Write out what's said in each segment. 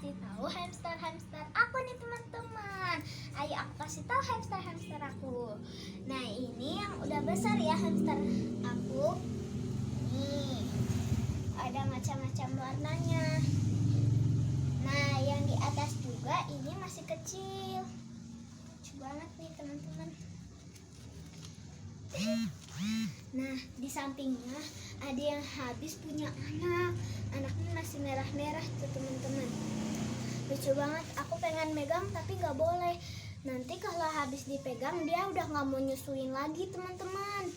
kasih tahu hamster aku nih teman-teman. Ayo aku kasih tahu hamster aku. Nah ini yang udah besar ya hamster aku. Nih ada macam-macam warnanya. Nah yang di atas juga ini masih kecil. Lucu banget nih teman-teman. Nah di sampingnya ada yang habis punya anak. Anaknya masih merah-merah tuh teman-teman. Lucu banget. Aku pengen megang tapi nggak boleh. Nanti kalau habis dipegang dia udah nggak mau nyusuin lagi teman-teman.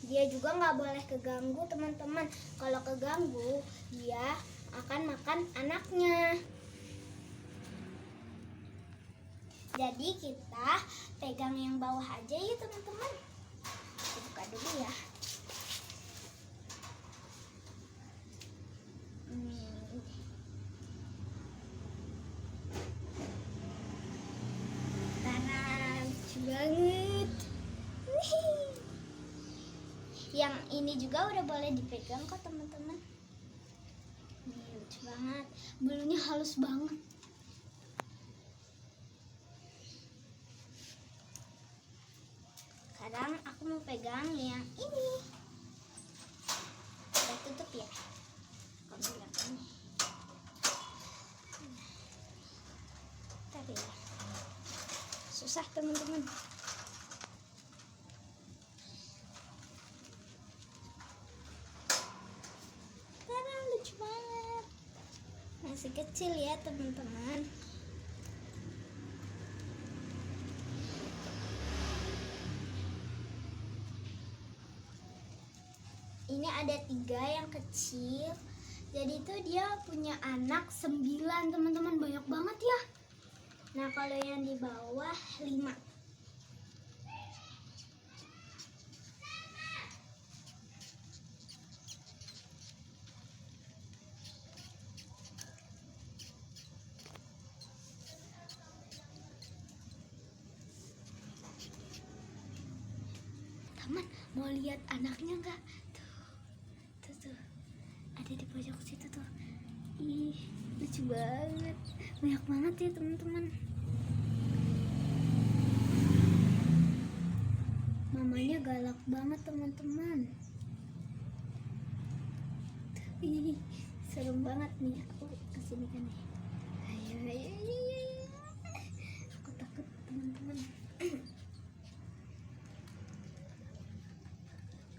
Dia juga nggak boleh keganggu teman-teman. Kalau keganggu dia akan makan anaknya. Jadi kita pegang yang bawah aja ya teman-teman. Kita buka dulu ya. Lucu banget. Yang ini juga udah boleh dipegang kok teman-teman. Nih lucu banget. Bulunya halus banget. Sekarang aku mau pegang yang ini. Udah tutup ya. Kamu lihat ini. Tadi ya. Susah teman-teman. Sekarang lucu banget. Masih kecil ya teman-teman. Ini ada 3 yang kecil. Jadi itu dia punya anak 9 teman-teman. Banyak banget ya. Nah kalau yang di bawah 5. Teman mau lihat anaknya nggak? Tuh ada di pojok situ tuh. Ih lucu banget. Banyak banget ya teman-teman. Mamanya galak banget teman-teman. Ih serem banget nih. Aku kesini kan nih. Ayo. Aku takut teman-teman.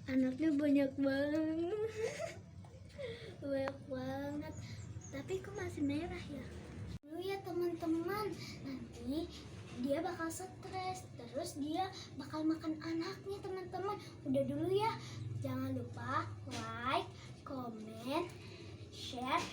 Anaknya banyak banget. Banyak banget. Tapi kok masih merah ya? Dulu ya teman-teman. Nanti dia bakal stres. Terus dia bakal makan anaknya teman-teman. Udah dulu ya. Jangan lupa like, comment, share,